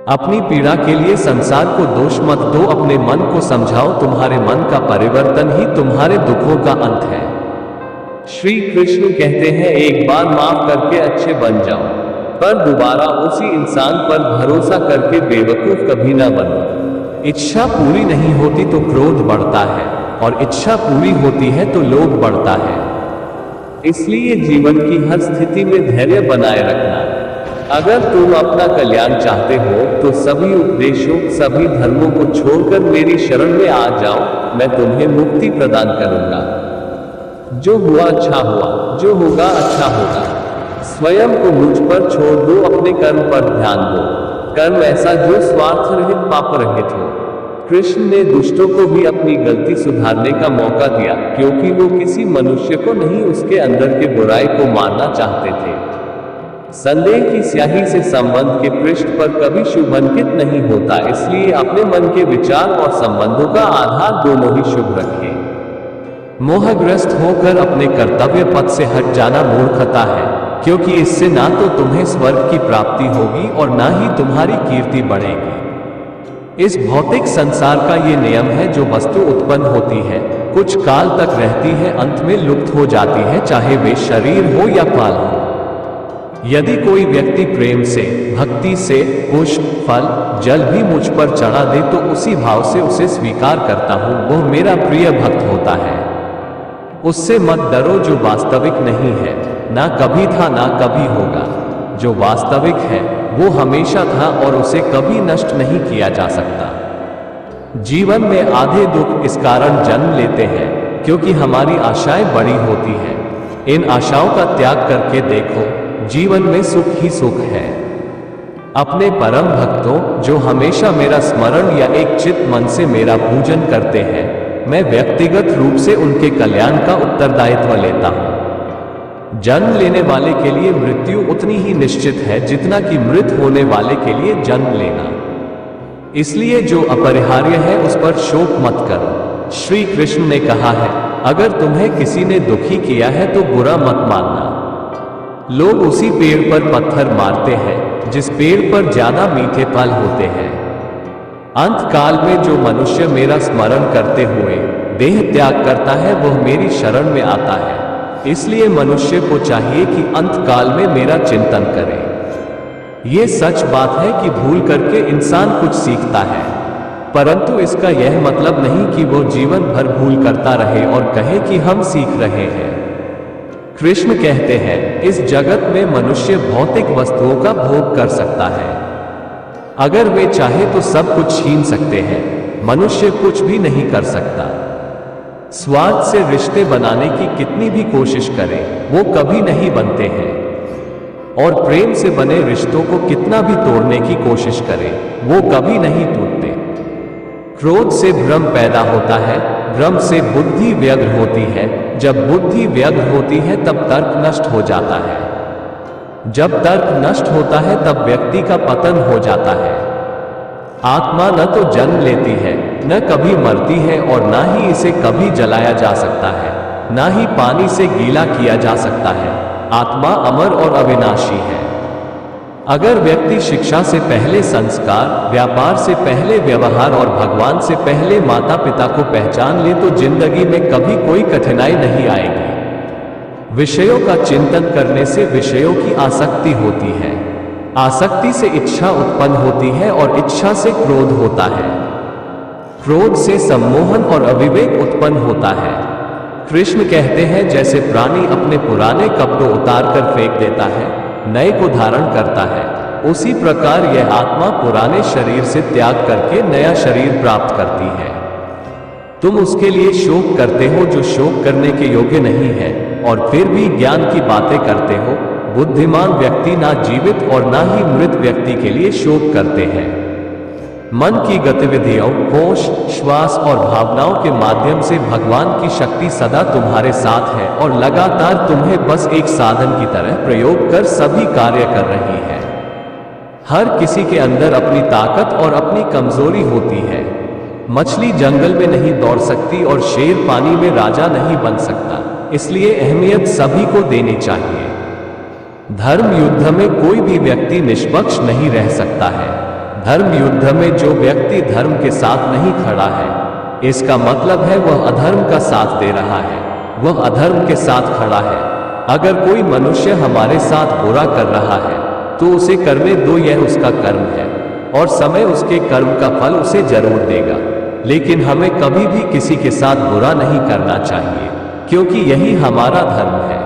अपनी पीड़ा के लिए संसार को दोष मत दो, अपने मन को समझाओ, तुम्हारे मन का परिवर्तन ही तुम्हारे दुखों का अंत है। श्री कृष्ण कहते हैं, एक बार माफ करके अच्छे बन जाओ, पर दोबारा उसी इंसान पर भरोसा करके बेवकूफ कभी ना बनो। इच्छा पूरी नहीं होती तो क्रोध बढ़ता है, और इच्छा पूरी होती है तो लोभ बढ़ता है। इसलिए जीवन की हर स्थिति में धैर्य बनाए रखना। अगर तुम अपना कल्याण चाहते हो तो सभी उपदेशों, सभी धर्मों को छोड़कर मेरी शरण में आ जाओ, मैं तुम्हें मुक्ति प्रदान करूंगा। जो हुआ अच्छा हुआ, जो होगा अच्छा होगा। स्वयं को मुझ पर छोड़ दो, अपने कर्म पर ध्यान दो। कर्म ऐसा जो स्वार्थ रहित, पाप रहित हो। कृष्ण ने दुष्टों को भी अपनी गलती सुधारने का मौका दिया, क्योंकि वो किसी मनुष्य को नहीं, उसके अंदर के बुराई को मारना चाहते थे। संदेह की स्याही से संबंध के पृष्ठ पर कभी शुभ अंकित नहीं होता, इसलिए अपने मन के विचार और संबंधों का आधार दोनों ही शुभ रखें। मोहग्रस्त होकर अपने कर्तव्य पथ से हट जाना मूर्खता है, क्योंकि इससे ना तो तुम्हें स्वर्ग की प्राप्ति होगी और ना ही तुम्हारी कीर्ति बढ़ेगी। इस भौतिक संसार का ये नियम है, जो वस्तु उत्पन्न होती है, कुछ काल तक रहती है, अंत में लुप्त हो जाती है, चाहे वे शरीर हो या फल हो। यदि कोई व्यक्ति प्रेम से, भक्ति से पुष्प, फल, जल भी मुझ पर चढ़ा दे तो उसी भाव से उसे स्वीकार करता हूं, वह मेरा प्रिय भक्त होता है। उससे मत डरो जो वास्तविक नहीं है, ना कभी था ना कभी होगा। जो वास्तविक है वो हमेशा था और उसे कभी नष्ट नहीं किया जा सकता। जीवन में आधे दुख इस कारण जन्म लेते हैं क्योंकि हमारी आशाएं बड़ी होती हैं। इन आशाओं का त्याग करके देखो, जीवन में सुख ही सुख है। अपने परम भक्तों, जो हमेशा मेरा स्मरण या एक चित्त मन से मेरा पूजन करते हैं, मैं व्यक्तिगत रूप से उनके कल्याण का उत्तरदायित्व लेता हूं। जन्म लेने वाले के लिए मृत्यु उतनी ही निश्चित है जितना कि मृत होने वाले के लिए जन्म लेना। इसलिए जो अपरिहार्य है उस पर शोक मत करो। श्री कृष्ण ने कहा है, अगर तुम्हें किसी ने दुखी किया है तो बुरा मत मानना। लोग उसी पेड़ पर पत्थर मारते हैं जिस पेड़ पर ज्यादा मीठे फल होते हैं। अंत काल में जो मनुष्य मेरा स्मरण करते हुए देह त्याग करता है वह मेरी शरण में आता है। इसलिए मनुष्य को चाहिए कि अंत काल में मेरा चिंतन करे। ये सच बात है कि भूल करके इंसान कुछ सीखता है, परंतु इसका यह मतलब नहीं कि वो जीवन भर भूल करता रहे और कहे कि हम सीख रहे हैं। कृष्ण कहते हैं, इस जगत में मनुष्य भौतिक वस्तुओं का भोग कर सकता है। अगर वे चाहे तो सब कुछ छीन सकते हैं, मनुष्य कुछ भी नहीं कर सकता। स्वार्थ से रिश्ते बनाने की कितनी भी कोशिश करें, वो कभी नहीं बनते हैं। और प्रेम से बने रिश्तों को कितना भी तोड़ने की कोशिश करें, वो कभी नहीं टूटते। क्रोध से भ्रम पैदा होता है, भ्रम से बुद्धि व्यग्र होती है, जब बुद्धि व्यग्र होती है तब तर्क नष्ट हो जाता है। जब तर्क नष्ट होता है तब व्यक्ति का पतन हो जाता है। आत्मा न तो जन्म लेती है, न कभी मरती है, और न ही इसे कभी जलाया जा सकता है, न ही पानी से गीला किया जा सकता है। आत्मा अमर और अविनाशी है। अगर व्यक्ति शिक्षा से पहले संस्कार, व्यापार से पहले व्यवहार और भगवान से पहले माता पिता को पहचान ले तो जिंदगी में कभी कोई कठिनाई नहीं आएगी। विषयों का चिंतन करने से विषयों की आसक्ति होती है, आसक्ति से इच्छा उत्पन्न होती है और इच्छा से क्रोध होता है, क्रोध से सम्मोहन और अविवेक उत्पन्न होता है। कृष्ण कहते हैं, जैसे प्राणी अपने पुराने कपड़े उतारकर फेंक देता है, नए को धारण करता है, उसी प्रकार यह आत्मा पुराने शरीर से त्याग करके नया शरीर प्राप्त करती है। तुम उसके लिए शोक करते हो जो शोक करने के योग्य नहीं है, और फिर भी ज्ञान की बातें करते हो। बुद्धिमान व्यक्ति ना जीवित और ना ही मृत व्यक्ति के लिए शोक करते हैं। मन की गतिविधियों, होश, श्वास और भावनाओं के माध्यम से भगवान की शक्ति सदा तुम्हारे साथ है और लगातार तुम्हें बस एक साधन की तरह प्रयोग कर सभी कार्य कर रही है। हर किसी के अंदर अपनी ताकत और अपनी कमजोरी होती है। मछली जंगल में नहीं दौड़ सकती और शेर पानी में राजा नहीं बन सकता, इसलिए अहमियत सभी को देनी चाहिए। धर्म युद्ध में कोई भी व्यक्ति निष्पक्ष नहीं रह सकता है। धर्म युद्ध में जो व्यक्ति धर्म के साथ नहीं खड़ा है, इसका मतलब है वह अधर्म का साथ दे रहा है, वह अधर्म के साथ खड़ा है। अगर कोई मनुष्य हमारे साथ बुरा कर रहा है तो उसे करने दो, यह उसका कर्म है और समय उसके कर्म का फल उसे जरूर देगा। लेकिन हमें कभी भी किसी के साथ बुरा नहीं करना चाहिए, क्योंकि यही हमारा धर्म है।